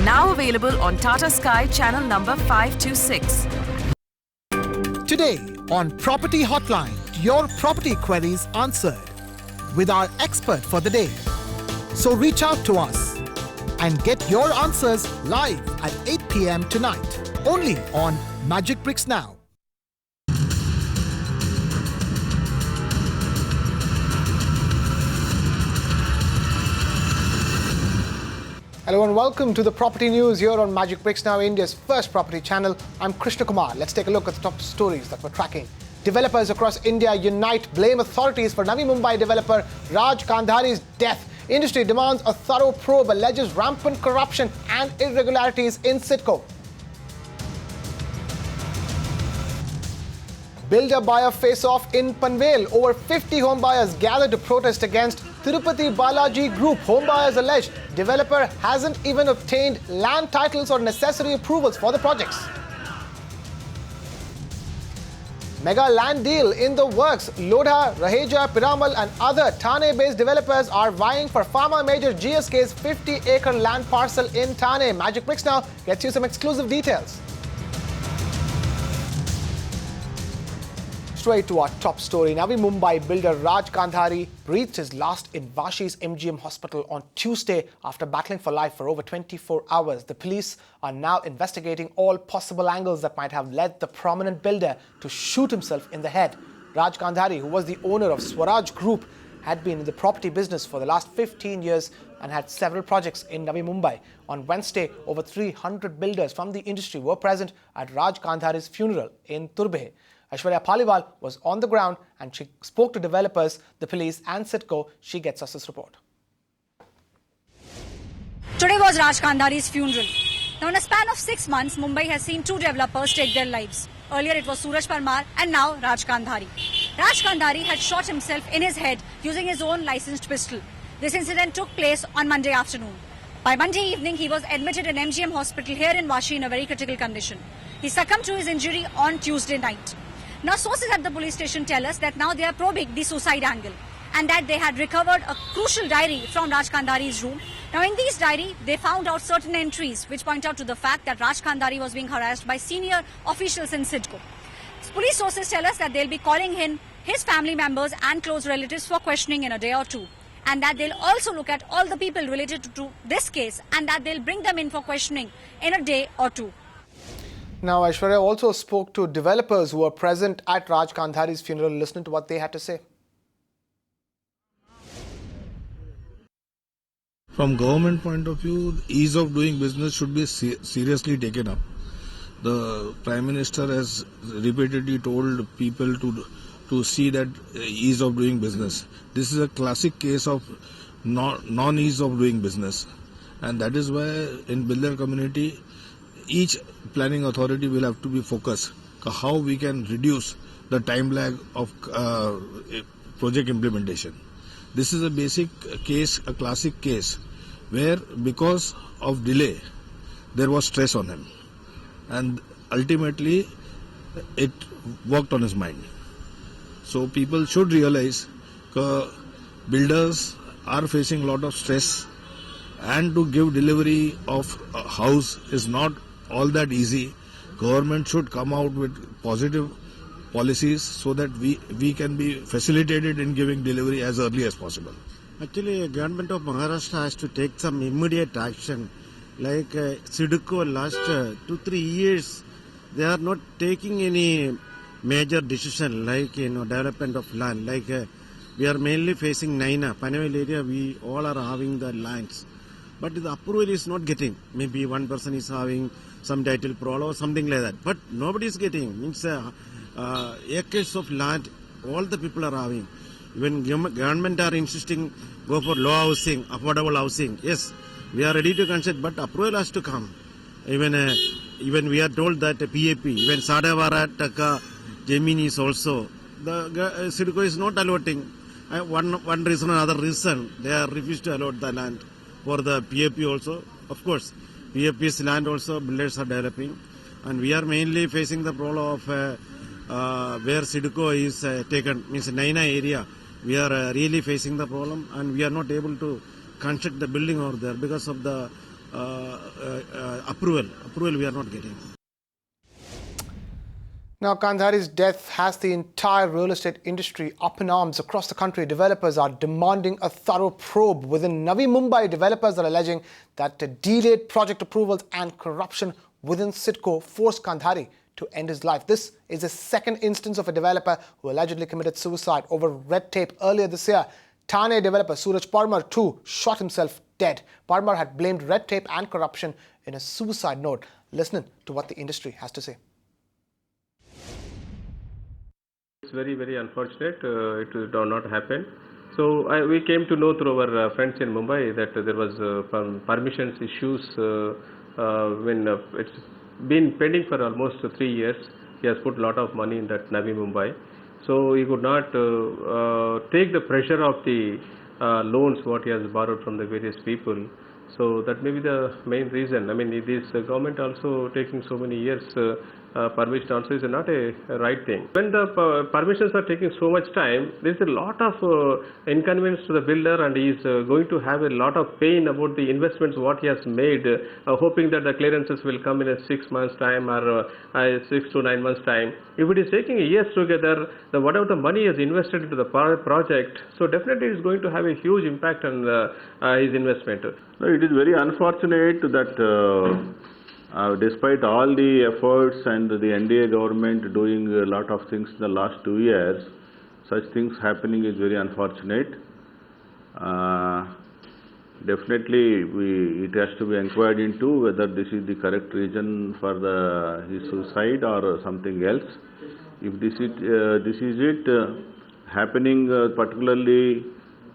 Now available on Tata Sky channel number 526. Today on Property Hotline, your property queries answered with our expert for the day. So reach out to us and get your answers live at 8 p.m. tonight, only on Magic Bricks Now. Hello and welcome to the Property News here on Magic Bricks Now, India's first property channel. I'm Krishna Kumar. Let's take a look at the top stories that we're tracking. Developers across India unite, blame authorities for Navi Mumbai developer Raj Gandhari's death. Industry demands a thorough probe, alleges rampant corruption and irregularities in Sidco. Builder-buyer face-off in Panvel. Over 50 home buyers gathered to protest against Tirupati Balaji Group. Home buyers allege developer hasn't even obtained land titles or necessary approvals for the projects. Mega land deal in the works. Lodha, Raheja, Piramal and other Thane-based developers are vying for pharma major GSK's 50-acre land parcel in Thane. Magic Bricks Now gets you some exclusive details. Straight to our top story. Navi Mumbai builder Raj Gandhari breathed his last in Vashi's MGM hospital on Tuesday after battling for life for over 24 hours. The police are now investigating all possible angles that might have led the prominent builder to shoot himself in the head. Raj Gandhari, who was the owner of Swaraj Group, had been in the property business for the last 15 years and had several projects in Navi Mumbai. On Wednesday, over 300 builders from the industry were present at Raj Gandhari's funeral in Turbhe. Aishwarya Paliwal was on the ground and she spoke to developers, the police and Sidco. She gets us this report. Today was Raj Gandhari's funeral. Now in a span of 6 months, Mumbai has seen 2 developers take their lives. Earlier it was Suraj Parmar and now Raj Gandhari. Raj Gandhari had shot himself in his head using his own licensed pistol. This incident took place on Monday afternoon. By Monday evening, he was admitted in MGM hospital here in Vashi in a very critical condition. He succumbed to his injury on Tuesday night. Now, sources at the police station tell us that now they are probing the suicide angle and that they had recovered a crucial diary from Raj Gandhari's room. Now, in this diary, they found out certain entries which point out to the fact that Raj Gandhari was being harassed by senior officials in Sidco. Police sources tell us that they'll be calling in his family members and close relatives for questioning in a day or two, and that they'll also look at all the people related to this case and that they'll bring them in for questioning in a day or two. Now, Aishwarya also spoke to developers who were present at Raj Gandhari's funeral. Listen to what they had to say. From government point of view, ease of doing business should be seriously taken up. The Prime Minister has repeatedly told people to see that ease of doing business. This is a classic case of non-ease of doing business, and that is why in builder community, each planning authority will have to be focused how we can reduce the time lag of project implementation. This is a basic case, a classic case, where because of delay, there was stress on him. And ultimately, it worked on his mind. So people should realize that builders are facing a lot of stress, and to give delivery of a house is not all that easy. Government should come out with positive policies so that we can be facilitated in giving delivery as early as possible. Actually, government of Maharashtra has to take some immediate action. Like Sidco last 2-3 years, they are not taking any major decision like development of land. Like we are mainly facing Naina, Panvel area. We all are having the lands, but the approval is not getting. Maybe one person is having some title problem or something like that, but nobody is getting. Means acres of land, all the people are having. Even government are insisting go for low housing, affordable housing. Yes, we are ready to consider, but approval has to come. Even we are told that PAP, even Sadavara, Taka, Gemini is also, the Sidco is not allotting. One reason or another reason, they are refused to allot the land for the PAP also. Of course, PAP's land also builders are developing, and we are mainly facing the problem of where Sidco is taken, means Naina area. We are really facing the problem, and we are not able to construct the building over there because of the Approval we are not getting. Now, Gandhari's death has the entire real estate industry up in arms across the country. Developers are demanding a thorough probe. Within Navi Mumbai, developers are alleging that the delayed project approvals and corruption within CIDCO forced Gandhari to end his life. This is the second instance of a developer who allegedly committed suicide over red tape earlier this year. Thane developer Suraj Parmar too shot himself dead. Parmar had blamed red tape and corruption in a suicide note. Listen to what the industry has to say. It's very, very unfortunate. It did not happen. So we came to know through our friends in Mumbai that there was permissions issues when it's been pending for almost 3 years. He has put a lot of money in that Navi Mumbai. So he could not take the pressure of the loans what he has borrowed from the various people. So that may be the main reason. I mean, this government also taking so many years permission also is not a right thing. When the permissions are taking so much time, there is a lot of inconvenience to the builder, and he is going to have a lot of pain about the investments what he has made, hoping that the clearances will come in a 6 months time or 6 to 9 months time. If it is taking years together, whatever the money is invested into the project, so definitely it is going to have a huge impact on his investment. No, it is very unfortunate that despite all the efforts and the NDA government doing a lot of things in the last 2 years, such things happening is very unfortunate. Definitely, it has to be inquired into whether this is the correct reason for his suicide or something else. If this is it happening particularly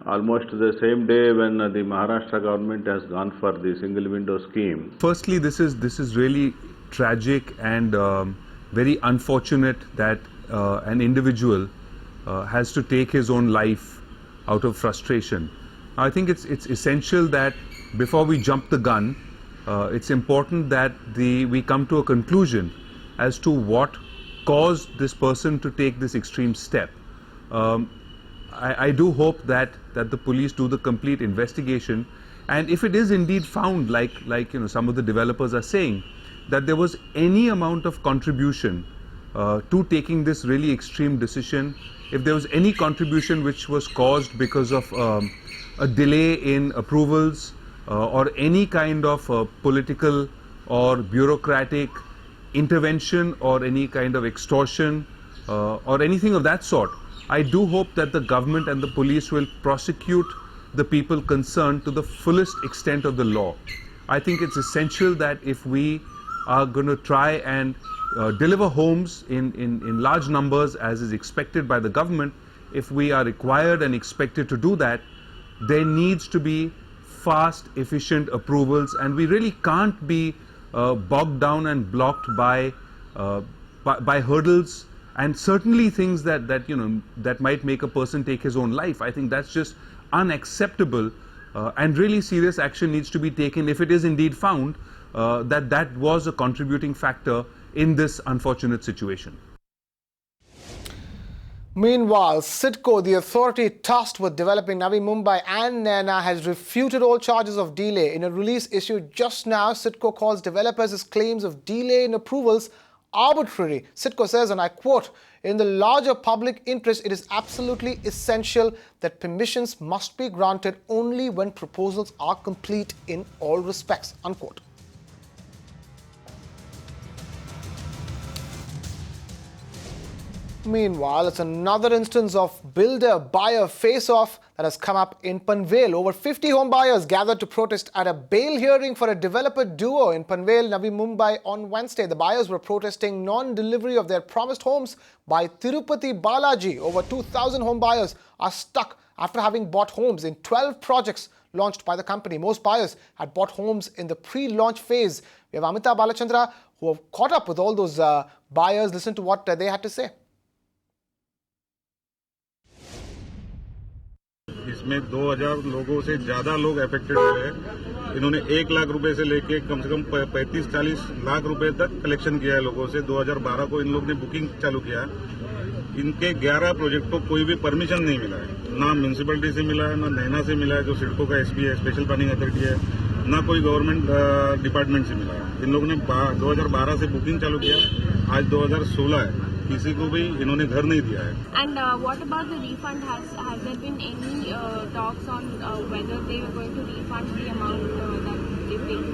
almost the same day when the Maharashtra government has gone for the single window scheme. Firstly, this is really tragic and very unfortunate that an individual has to take his own life out of frustration. I think it's essential that before we jump the gun, it's important that we come to a conclusion as to what caused this person to take this extreme step. I do hope that the police do the complete investigation, and if it is indeed found, like some of the developers are saying, that there was any amount of contribution to taking this really extreme decision, if there was any contribution which was caused because of a delay in approvals or any kind of political or bureaucratic intervention or any kind of extortion or anything of that sort, I do hope that the government and the police will prosecute the people concerned to the fullest extent of the law. I think it's essential that if we are going to try and deliver homes in large numbers as is expected by the government, if we are required and expected to do that, there needs to be fast, efficient approvals, and we really can't be bogged down and blocked by hurdles and certainly things that might make a person take his own life. I think that's just unacceptable, and really serious action needs to be taken if it is indeed found that was a contributing factor in this unfortunate situation. Meanwhile, CIDCO, the authority tasked with developing Navi Mumbai and Naina, has refuted all charges of delay. In a release issued just now, CIDCO calls developers' claims of delay in approvals arbitrary. CIDCO says, and I quote, "In the larger public interest, it is absolutely essential that permissions must be granted only when proposals are complete in all respects," unquote. Meanwhile, it's another instance of builder-buyer face-off that has come up in Panvel. Over 50 home buyers gathered to protest at a bail hearing for a developer duo in Panvel, Navi Mumbai on Wednesday. The buyers were protesting non-delivery of their promised homes by Tirupati Balaji. Over 2,000 home buyers are stuck after having bought homes in 12 projects launched by the company. Most buyers had bought homes in the pre-launch phase. We have Amita Balachandra who have caught up with all those buyers. Listen to what they had to say. इसमें 2000 लोगों से ज़्यादा लोग affected हुए हैं। इन्होंने 1 लाख रुपए से लेके कम से कम 35-40 लाख रुपए तक कलेक्शन किया है लोगों से। 2012 को इन लोग ने बुकिंग चालू किया है। इनके 11 प्रोजेक्ट को कोई भी परमिशन नहीं मिला है, ना म्यूनसिपैलिटी से मिला है, ना नैना से मिला है जो सिडको का एसपी है, स्पेशल प्लानिंग अथॉरिटी है, ना कोई गवर्नमेंट डिपार्टमेंट से मिला है। इन लोगों ने 2012 से बुकिंग चालू किया, आज 2016 है, किसी को भी इन्होंने घर नहीं दिया है। And what about the refund? Has there been any talks on whether they were going to refund the amount that they paid?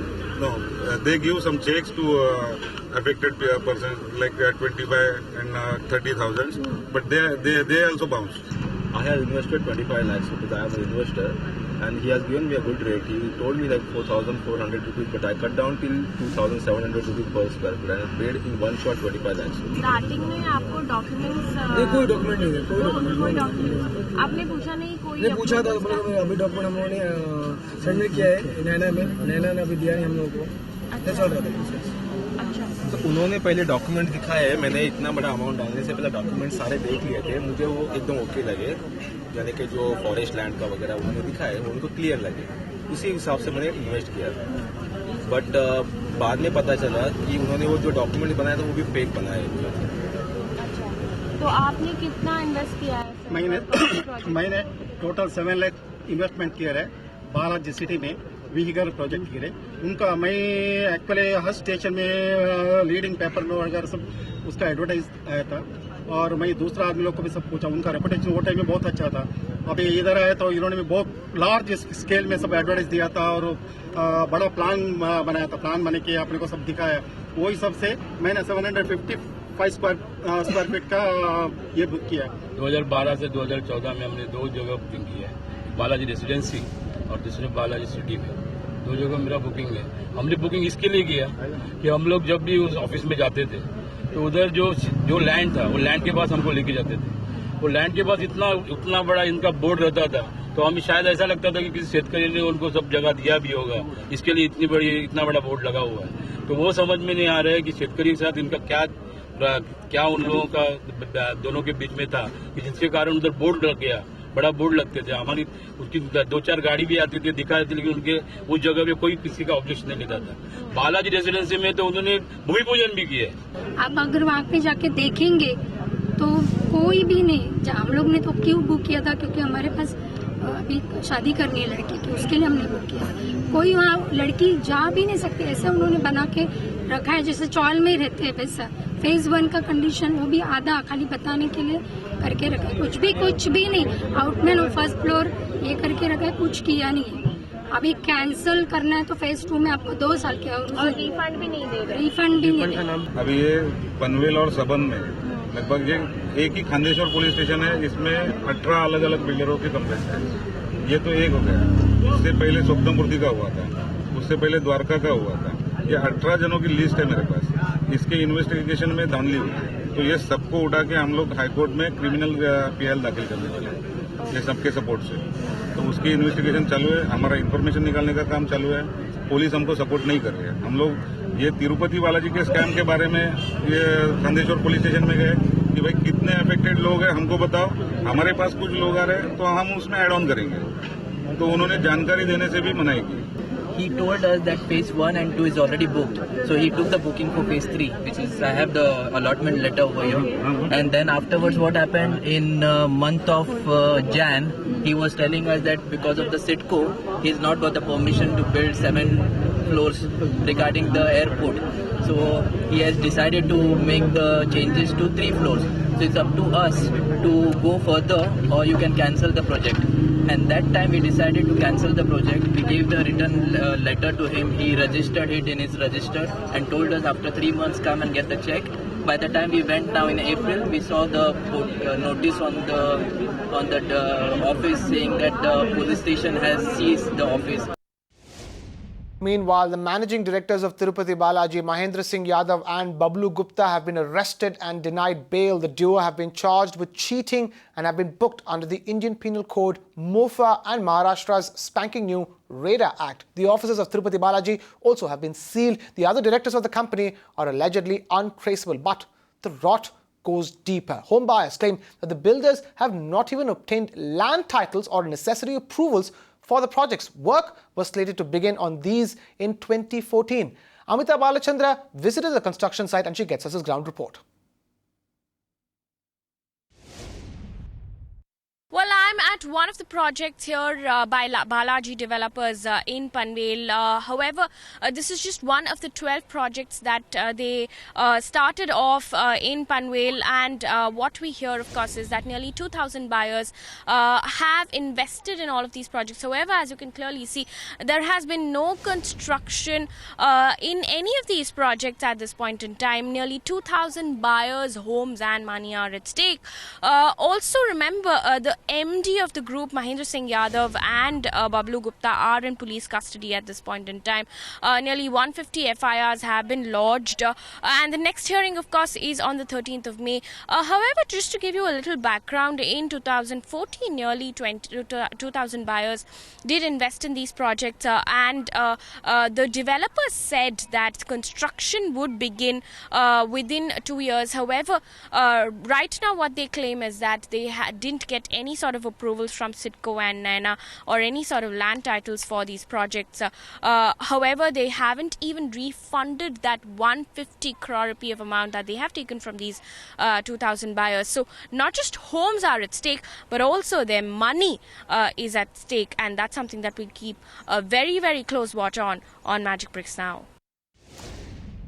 No, they give some checks to affected persons like 25 and 30,000, but they also bounce. I have invested 25 lakhs because I am an investor, and he has given me a good rate. He told me like 4,400 rupees, but I cut down till 2,700 rupees per square foot, and I paid in one shot 25 lakhs. Starting में आपको documents नहीं, कोई document नहीं है, कोई document आपने पूछा नहीं? कोई नहीं पूछा था, अभी डॉक्यूमेंट हम लोगों ने सबमिट किया है नैना में, नैना ने अभी दिया है हम लोगों को। चल रहा था। अच्छा, तो उन्होंने पहले डॉक्यूमेंट दिखाए, मैंने इतना बड़ा अमाउंट डालने से पहले डॉक्यूमेंट सारे देख लिए थे, मुझे वो एकदम ओके लगे, यानी कि जो फॉरेस्ट लैंड का वगैरह उन्होंने दिखाए वो उनको क्लियर लगे, उसी हिसाब से मैंने इन्वेस्ट किया था। बट बाद में पता चला कि उन्होंने वो जो डॉक्यूमेंट बनाया था वो भी फेक बनाया है। तो आपने कितना इन्वेस्ट किया है? मैंने टोटल 7 लाख इन्वेस्टमेंट किया है बालाजी सिटी में व्हीकल प्रोजेक्ट के लिए। उनका मैं एक्चुअली हर स्टेशन में लीडिंग पेपर में वगैरह सब उसका एडवर्टाइज आया था, और मैं दूसरा आदमी लोग को भी सब पूछा, उनका रेपुटेशन वो टाइम में बहुत अच्छा था। अभी इधर आया तो इन्होंने भी बहुत लार्ज स्केल में सब एडवर्टाइज दिया था, और बड़ा प्लान बनाया था, प्लान बने के अपने को सब दिखाया। वही सब से मैंने 755 स्क्वायर फीट का ये बुक किया। 2012 से 2014 में हमने 2 जगह बुकिंग की है, बालाजी रेसिडेंसी और दूसरे बालाजी सिटी में। 2 जगह मेरा बुकिंग है। हमने बुकिंग इसके लिए किया कि हम लोग जब भी उस ऑफिस में जाते थे तो उधर जो लैंड था वो लैंड के पास हमको लेके जाते थे। वो लैंड के पास इतना बड़ा इनका बोर्ड रहता था, तो हमें शायद ऐसा लगता था कि किसी शेतकरी ने उनको सब जगह दिया भी होगा, इसके लिए इतना बड़ा बोर्ड लगा हुआ है। तो वो समझ में नहीं आ रहा है कि शेतकरी के साथ इनका क्या उन लोगों का दोनों के बीच में था कि जिसके कारण उधर बोर्ड लग गया, बड़ा बोर्ड लगते थे। हमारी उसकी 2-4 गाड़ी भी आती थी, दिखा देती, लेकिन उनके उस जगह पे कोई किसी का ऑब्जेक्शन नहीं लेता था। बालाजी रेसिडेंसी में तो उन्होंने भूमि पूजन भी किया है। अब अगर वहाँ पे जाके देखेंगे तो कोई भी नहीं, हम लोग ने तो क्यों बुक किया था, क्योंकि हमारे पास अभी शादी करनी है लड़की की, उसके लिए हमने बुक किया। कोई वहाँ लड़की जा भी नहीं सकती, ऐसा उन्होंने बना के रखा है जैसे चौल में ही रहते हैं वैसा। फेज 1 का कंडीशन वो भी आधा खाली बताने के लिए करके रखा है, कुछ भी नहीं। आउटमैन और फर्स्ट फ्लोर ये करके रखा है, कुछ किया नहीं है। अभी कैंसिल करना है तो फेज 2 में आपको 2 साल के और रिफंड भी नहीं दे रहे। रिफंड भी नहीं दे। अभी ये पनवेल और सबन में लगभग ये एक ही खांदेश्वर पुलिस स्टेशन है, इसमें 18 अलग अलग बिल्डरों की कंप्लेंट है। ये तो एक हो गया, उससे पहले सोप्तमपूर्ति का हुआ था, उससे पहले द्वारका का हुआ था। ये 18 जनों की लिस्ट है मेरे पास, इसके इन्वेस्टिगेशन में धांधली हुई है। तो ये सबको उठा के हम लोग हाईकोर्ट में क्रिमिनल PL दाखिल करने वाले हैं, ये सबके सपोर्ट से। तो उसकी इन्वेस्टिगेशन चालू है, हमारा इन्फॉर्मेशन निकालने का काम चालू है। पुलिस हमको सपोर्ट नहीं कर रही है। हम लोग ये तिरुपति बालाजी के स्कैम के बारे में ये खांदेश्वर पुलिस स्टेशन में गए कि भाई कितने अफेक्टेड लोग हैं हमको बताओ, हमारे पास कुछ लोग आ रहे हैं तो हम उसमें एड ऑन करेंगे। तो उन्होंने जानकारी देने से भी मनाही की। He told us that phase 1 and 2 is already booked. So he took the booking for phase 3, which is, I have the allotment letter over here. And then afterwards what happened in month of Jan, he was telling us that because of the Sitco, he's not got the permission to build 7 floors regarding the airport. So he has decided to make the changes to 3 floors. So it's up to us to go further or you can cancel the project. And that time we decided to cancel the project. We gave the written letter to him. He registered it in his register and told us after 3 months come and get the check. By the time we went now in April, we saw the notice on the office saying that the police station has seized the office. Meanwhile, the managing directors of Tirupati Balaji, Mahendra Singh Yadav and Bablu Gupta have been arrested and denied bail. The duo have been charged with cheating and have been booked under the Indian Penal Code, MOFA and Maharashtra's spanking new Radar Act. The offices of Tirupati Balaji also have been sealed. The other directors of the company are allegedly untraceable. But the rot goes deeper. Home buyers claim that the builders have not even obtained land titles or necessary approvals for the projects. Work was slated to begin on these in 2014. Amita Balachandra visited the construction site and she gets us his ground report. Well, I'm at one of the projects here by Balaji developers in Panvel. However, this is just one of the 12 projects that they started off in Panvel, and what we hear, of course, is that nearly 2,000 buyers have invested in all of these projects. However, as you can clearly see, there has been no construction in any of these projects at this point in time. Nearly 2,000 buyers' homes and money are at stake. Also remember, the MD of the group, Mahendra Singh Yadav, and Bablu Gupta are in police custody at this point in time. Nearly 150 FIRs have been lodged, and the next hearing, of course, is on the 13th of May. However, just to give you a little background, in 2014, nearly 2,000 buyers did invest in these projects, and the developers said that construction would begin within 2 years. However, right now what they claim is that they didn't get any sort of approvals from CIDCO and NANA or any sort of land titles for these projects. However, they haven't even refunded that 150 crore rupee of amount that they have taken from these 2,000 buyers. So not just homes are at stake, but also their money is at stake, and that's something that we keep a very, very close watch on Magic Bricks now.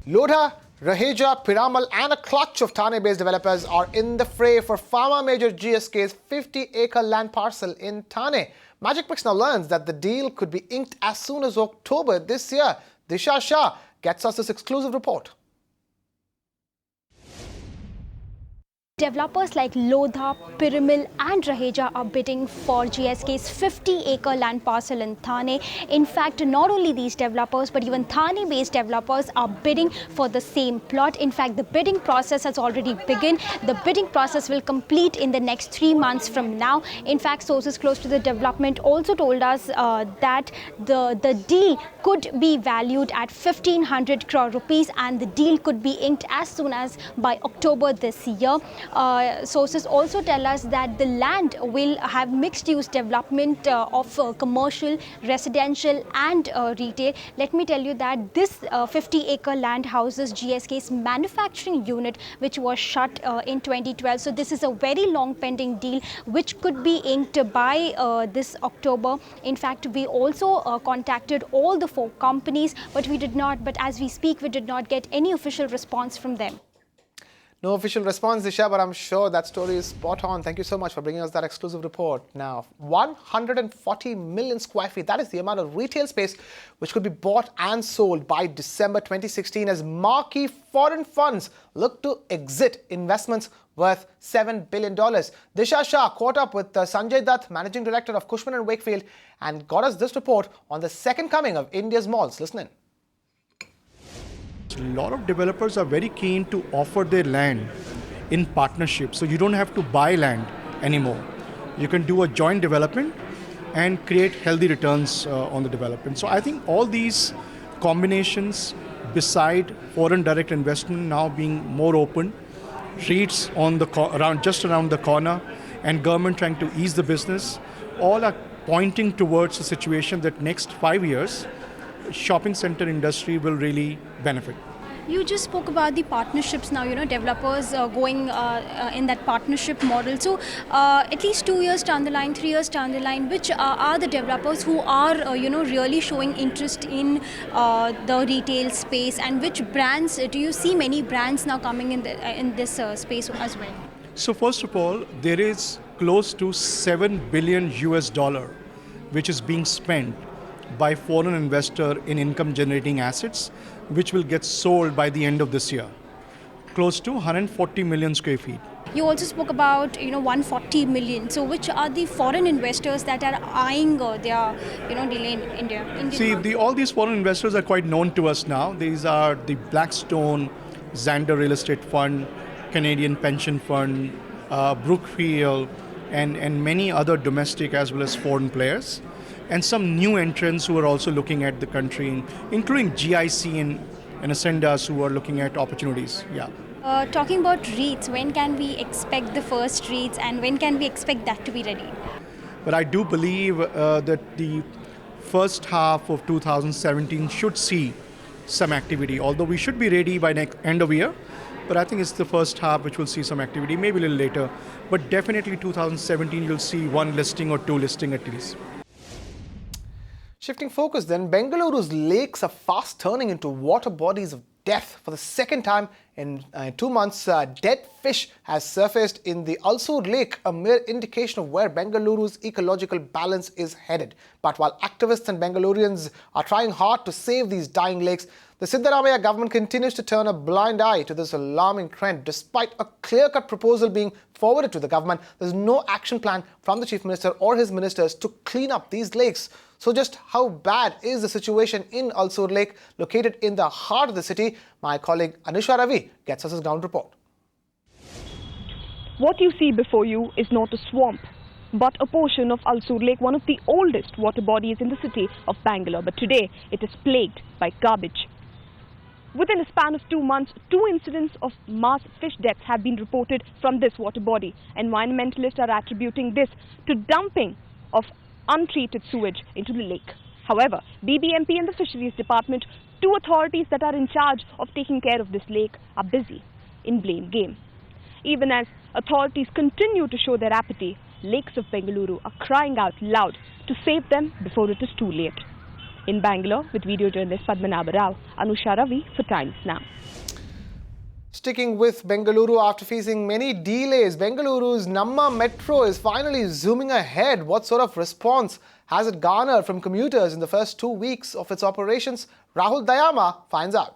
Lodha, Raheja, Piramal and a clutch of Thane-based developers are in the fray for pharma major GSK's 50-acre land parcel in Thane. Magic Bricks now learns that the deal could be inked as soon as October this year. Disha Shah gets us this exclusive report. Developers like Lodha, Piramal and Raheja are bidding for GSK's 50-acre land parcel in Thane. In fact, not only these developers, but even Thane-based developers are bidding for the same plot. In fact, the bidding process has already begun. The bidding process will complete in the next 3 months from now. In fact, sources close to the development also told us that the deal could be valued at 1,500 crore rupees, and the deal could be inked as soon as by October this year. Sources also tell us that the land will have mixed-use development of commercial, residential and retail. Let me tell you that this 50-acre land houses GSK's manufacturing unit, which was shut in 2012. So this is a very long pending deal which could be inked by this October. In fact, we also contacted all the 4 companies, but as we speak, we did not get any official response from them. No official response, Disha, but I'm sure that story is spot on. Thank you so much for bringing us that exclusive report. Now, 140 million square feet, that is the amount of retail space which could be bought and sold by December 2016 as marquee foreign funds look to exit investments worth $7 billion. Disha Shah caught up with Sanjay Dutt, Managing Director of Cushman & Wakefield, and got us this report on the second coming of India's malls. Listen in. A lot of developers are very keen to offer their land in partnership, so you don't have to buy land anymore. You can do a joint development and create healthy returns on the development. So I think all these combinations, beside foreign direct investment now being more open, REITs just around the corner, and government trying to ease the business, all are pointing towards a situation that next 5 years, shopping center industry will really benefit. You just spoke about the partnerships now, developers going in that partnership model. So at least 2 years down the line, 3 years down the line, which are the developers who are, really showing interest in the retail space, and which brands, do you see many brands now coming in this space as well? So first of all, there is close to $7 billion which is being spent by foreign investor in income generating assets, which will get sold by the end of this year. Close to 140 million square feet. You also spoke about 140 million. So which are the foreign investors that are eyeing their deal in India? See, all these foreign investors are quite known to us now. These are the Blackstone, Xander Real Estate Fund, Canadian Pension Fund, Brookfield, and many other domestic as well as foreign players. And some new entrants who are also looking at the country, including GIC and Ascendas, who are looking at opportunities. Yeah. Talking about REITs, when can we expect the first REITs, and when can we expect that to be ready? But I do believe that the first half of 2017 should see some activity, although we should be ready by end of year. But I think it's the first half which will see some activity, maybe a little later. But definitely 2017, you'll see one listing or two listing at least. Shifting focus then, Bengaluru's lakes are fast turning into water bodies of death. For the second time in 2 months, dead fish has surfaced in the Alsur Lake, a mere indication of where Bengaluru's ecological balance is headed. But while activists and Bengalurians are trying hard to save these dying lakes, the Siddaramaiah government continues to turn a blind eye to this alarming trend. Despite a clear-cut proposal being forwarded to the government, there's no action plan from the Chief Minister or his ministers to clean up these lakes. So just how bad is the situation in Alsur Lake, located in the heart of the city? My colleague Anusha Ravi gets us his ground report. What you see before you is not a swamp, but a portion of Alsur Lake, one of the oldest water bodies in the city of Bangalore. But today, it is plagued by garbage. Within a span of 2 months, 2 incidents of mass fish deaths have been reported from this water body. Environmentalists are attributing this to dumping of untreated sewage into the lake. However, BBMP and the Fisheries Department, 2 authorities that are in charge of taking care of this lake, are busy in blame game. Even as authorities continue to show their apathy, lakes of Bengaluru are crying out loud to save them before it is too late. In Bangalore, with video journalist Padmanabha Rao, Anusha Ravi for Times Now. Sticking with Bengaluru, after facing many delays, Bengaluru's Namma Metro is finally zooming ahead. What sort of response has it garnered from commuters in the first 2 weeks of its operations? Rahul Dayama finds out.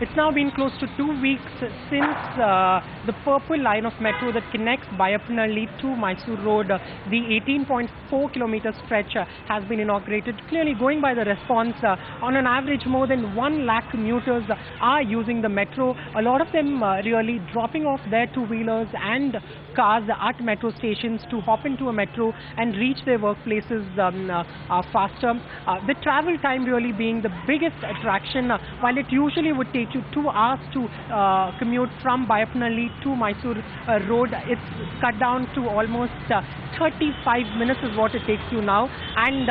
It's now been close to 2 weeks since the purple line of metro that connects Bayapanalli to Mysore Road, the 18.4 kilometer stretch has been inaugurated. Clearly, going by the response, on an average more than 1 lakh commuters are using the metro. A lot of them really dropping off their two-wheelers and cars at metro stations to hop into a metro and reach their workplaces faster. The travel time really being the biggest attraction. While it usually would take you 2 hours to commute from Bayapanalli to Mysore Road, it's cut down to almost 35 minutes is what it takes you now. And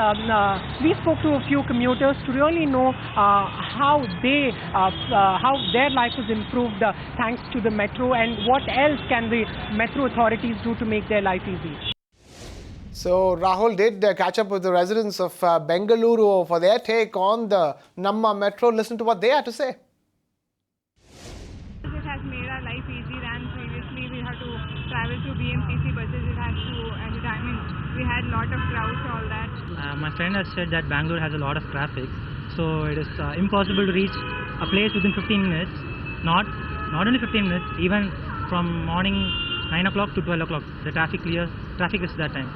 we spoke to a few commuters to really know how their life is improved thanks to the metro, and what else can the metro authorities do to make their life easy. So Rahul did catch up with the residents of Bengaluru for their take on the Namma Metro. Listen to what they had to say. It has made our life easier, and previously we had to travel to BMTC buses. It has to, we had a lot of crowds, all that. My friend has said that Bangalore has a lot of traffic, so it is impossible to reach a place within 15 minutes. Not only 15 minutes, even from morning 9 o'clock to 12 o'clock, the traffic is that time.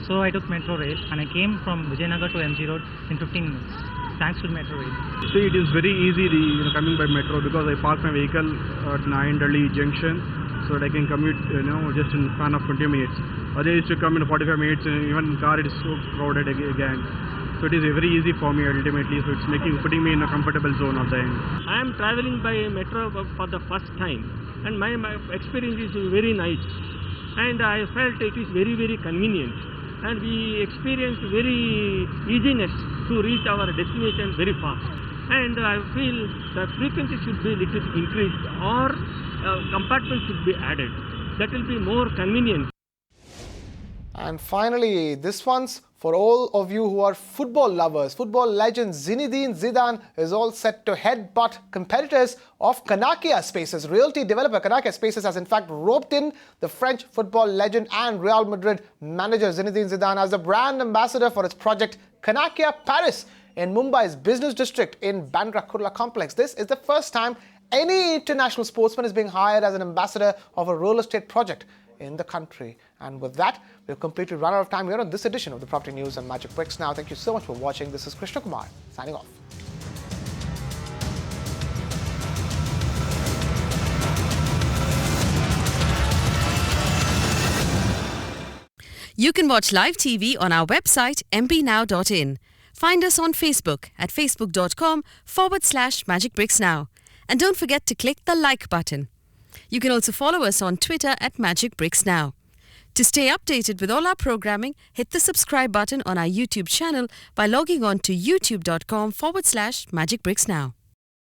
So I took metro rail and I came from Vijayanagar to MG Road in 15 minutes. Thanks to metro rail. See, it is very easy coming by metro, because I park my vehicle at Nayan Delhi junction so that I can commute just in a span of 20 minutes. Others used to come in 45 minutes, and even car it is so crowded again. So it is very easy for me ultimately, so it's putting me in a comfortable zone of the end. I am traveling by metro for the first time, and my experience is very nice, and I felt it is very, very convenient, and we experienced very easiness to reach our destination very fast. And I feel the frequency should be little increased, or compartments should be added. That will be more convenient. And finally, this one's for all of you who are football lovers. Football legend Zinedine Zidane is all set to headbutt competitors of Kanakia Spaces. Realty developer Kanakia Spaces has in fact roped in the French football legend and Real Madrid manager Zinedine Zidane as the brand ambassador for its project Kanakia Paris in Mumbai's business district in Bandra Kurla complex. This is the first time any international sportsman is being hired as an ambassador of a real estate project in the country. And with that, we've completely run out of time here on this edition of the Property News on Magic Bricks Now. Thank you so much for watching. This is Krishna Kumar signing off. You can watch live TV on our website mpnow.in. Find us on Facebook at facebook.com/magicbricksnow. And don't forget to click the like button. You can also follow us on Twitter at Magic Bricks Now. To stay updated with all our programming, hit the subscribe button on our YouTube channel by logging on to youtube.com/Magic Bricks Now.